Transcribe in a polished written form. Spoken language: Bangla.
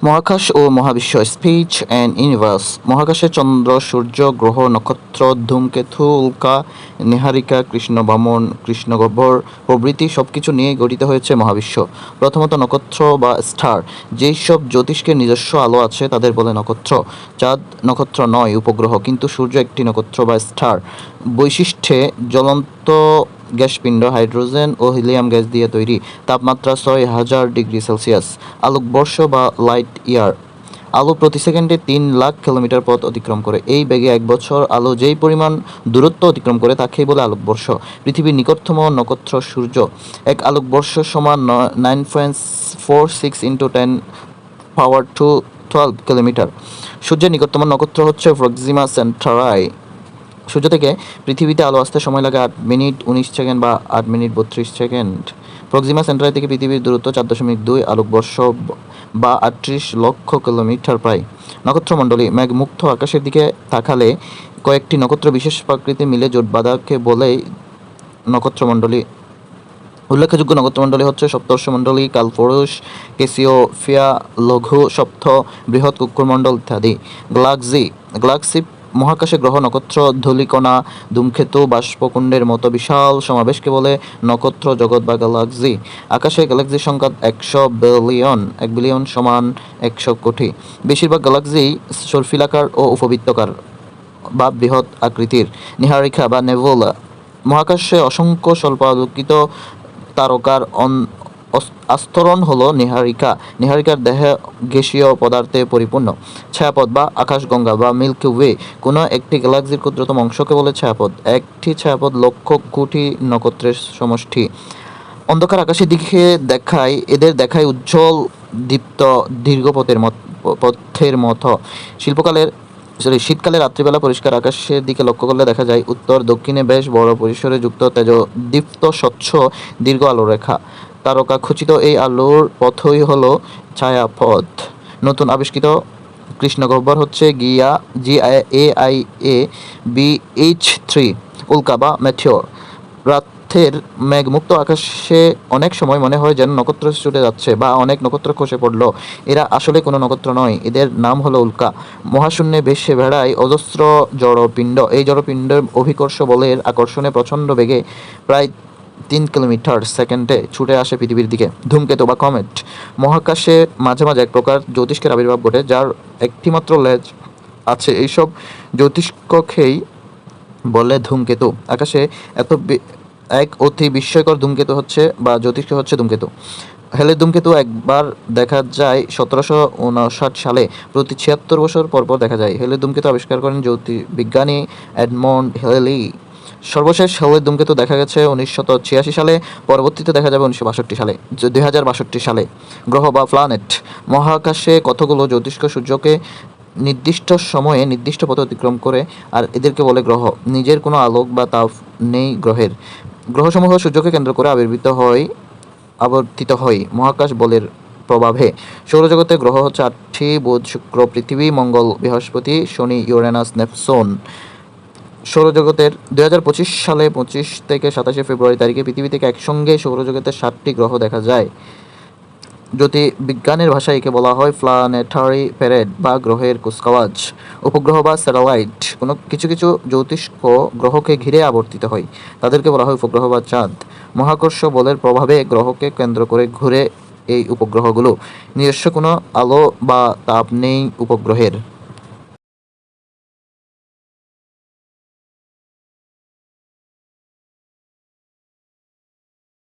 মহাকাশ ও মহাবিশ্ব স্পেস অ্যান্ড ইউনিভার্স। মহাকাশে চন্দ্র, সূর্য, গ্রহ, নক্ষত্র, ধূমকেতু, উল্কা, নীহারিকা, কৃষ্ণবামন, কৃষ্ণগহ্বর প্রভৃতি সবকিছু নিয়ে গঠিত হয়েছে মহাবিশ্ব। প্রথমত নক্ষত্র বা স্টার। যেই সব জ্যোতিষ্কের নিজস্ব আলো আছে তাদের বলে নক্ষত্র। চাঁদ নক্ষত্র নয়, উপগ্রহ, কিন্তু সূর্য একটি নক্ষত্র বা স্টার। বৈশিষ্ট্যে জ্বলন্ত গ্যাসপিণ্ড, হাইড্রোজেন ও হিলিয়াম গ্যাস দিয়ে তৈরি। তাপমাত্রা ৬,০০০ ডিগ্রি সেলসিয়াস। আলোকবর্ষ বা লাইট ইয়ার। আলো প্রতি সেকেন্ডে ৩,০০,০০০ কিলোমিটার পথ অতিক্রম করে। এই বেগে এক বছর আলো যেই পরিমাণ দূরত্ব অতিক্রম করে তাকেই বলে আলোকবর্ষ। পৃথিবীর নিকটতম নক্ষত্র সূর্য। এক আলোকবর্ষ সমান 9.46 ইন্টু 10^12 কিলোমিটার। সূর্যের নিকটতম নক্ষত্র হচ্ছে প্রক্সিমা সেন্টারাই। সূর্য থেকে পৃথিবীতে আলো আসতে সময় লাগে 8 মিনিট 19 সেকেন্ড বা 8 মিনিট 32 সেকেন্ড। প্রক্সিমা সেন্টারাই থেকে পৃথিবীর দূরত্ব 4.2 আলোকবর্ষ বা 38 লক্ষ কিলোমিটার প্রায়। নক্ষত্রমণ্ডলী। মেঘমুক্ত আকাশের দিকে তাকালে কয়েকটি নক্ষত্র বিশেষ প্রকৃতি মিলে জোট বাঁধাকে বলেই নক্ষত্রমণ্ডলী। উল্লেখযোগ্য নক্ষত্রমণ্ডলী হচ্ছে সপ্তর্ষিমণ্ডলী, কালপুরুষ, ক্যাসিওপিয়া, লঘু সপ্ত, বৃহৎ কুকুরমণ্ডল ইত্যাদি। গ্যালাক্সি। গ্যালাক্সি মহাকাশে গ্রহ, নক্ষত্র, ধূলিকণা, ধূমকেতু, বাষ্পকুণ্ডের মতো বিশাল সমাবেশকে বলে নক্ষত্র জগৎ বা গ্যালাক্সি। আকাশে গ্যালাক্সির সংখ্যা 100 বিলিয়ন। 1 বিলিয়ন সমান 100 কোটি। বেশিরভাগ গ্যালাক্সি সর্পিলাকার ও উপবৃত্তাকার বা বৃহৎ আকৃতির। নীহারিকা বা নেবুলা। মহাকাশে অসংখ্য স্বল্প আলোকিত তারকার আস্তরণ হলো নীহারিকা। নীহারিকার দেহ গ্যাসীয় পদার্থে পরিপূর্ণ। ছায়াপথ বা আকাশগঙ্গা বা মিল্কি ওয়ে। কোনো একটি গ্যালাক্সির ক্ষুদ্রতম অংশকে বলে ছায়াপথ। একটি ছায়াপথ লক্ষ কোটি নক্ষত্রের সমষ্টি। অন্ধকার আকাশের দিকে এদের দেখায় উজ্জ্বল দীপ্ত দীর্ঘ পথের মতো। শীতকালে রাত্রিবেলা পরিষ্কার আকাশের দিকে লক্ষ্য করলে দেখা যায় উত্তর দক্ষিণে বেশ বড় পরিসরে যুক্ত তেজদীপ্ত স্বচ্ছ দীর্ঘ আলোরেখা। তারকা খচিত এই আলোর পথই হলো ছায়াপথ। নতুন আবিষ্কৃত কৃষ্ণগহ্বর হচ্ছে GIAIA BH3 উল্কা বা মেথিওর। রাতের মেঘমুক্ত আকাশে অনেক সময় মনে হয় যেন নক্ষত্র ছুটে যাচ্ছে বা অনেক নক্ষত্র খসে পড়ল। এরা আসলে কোনো নক্ষত্র নয়, এদের নাম হলো উল্কা। মহাশূন্যে ভেসে বেড়ায় অজস্র জড়পিণ্ড। এই জড়পিণ্ডের অভিকর্ষ বলের আকর্ষণে প্রচণ্ড বেগে প্রায় 3 কিলোমিটার সেকেন্ডে ছুটে আসে পৃথিবীর দিকে। ধূমকেতু বা কমেট। মহাকাশে মাঝে মাঝে এক প্রকার জ্যোতিষ্কের আবির্ভাব ঘটে যার একটিমাত্র লেজ আছে। এইসব জ্যোতিষ্ককেই বলে ধূমকেতু। আকাশে এক অতি বিস্ময়কর ধূমকেতু হচ্ছে বা জ্যোতিষ্ক হচ্ছে ধূমকেতু। হেলের ধূমকেতু একবার দেখা যায় 1759 সালে। প্রতি 76 বছর পর পর দেখা যায়। হেলের ধূমকেতু আবিষ্কার করেন জ্যোতির্বিজ্ঞানী এডমন্ড হেলি। সর্বশেষ হেলের ধূমকেতু দেখা গেছে 1986 সালে। পরবর্তীতে দেখা যাবে 2062 সালে। গ্রহ বা প্ল্যানেট। মহাকাশে কতগুলো জ্যোতিষ্ক সূর্যকে নির্দিষ্ট সময়ে নির্দিষ্ট পথে অতিক্রম করে, আর এদেরকে বলে গ্রহ। নিজের কোনো আলোক বা তাপ নেই গ্রহের। গ্রহসমূহ সূর্যকে কেন্দ্র করে আবর্তিত হয় মহাকাশ বলের প্রভাবে। সৌরজগতে গ্রহ হচ্ছে 8টি: বুধ, শুক্র, পৃথিবী, মঙ্গল, বৃহস্পতি, শনি, ইউরেনাস, নেপচুন। সৌরজগতের 2025 সালে 25 থেকে 27 ফেব্রুয়ারি তারিখে পৃথিবী থেকে একসঙ্গে সৌরজগতের 7টি গ্রহ দেখা যায়। জ্যোতির্বিজ্ঞানের ভাষায় একে বলা হয় প্ল্যানেটারি প্যারেড বা গ্রহের কুচকাওয়াজ। উপগ্রহ বা স্যাটেলাইট। কিছু কিছু জ্যোতিষ্ক গ্রহকে ঘিরে আবর্তিত হয়, তাদেরকে বলা হয় উপগ্রহ বা চাঁদ। মহাকর্ষ বলের প্রভাবে গ্রহকে কেন্দ্র করে ঘুরে এই উপগ্রহগুলো। নিজস্ব কোনো আলো বা তাপ নেই উপগ্রহের।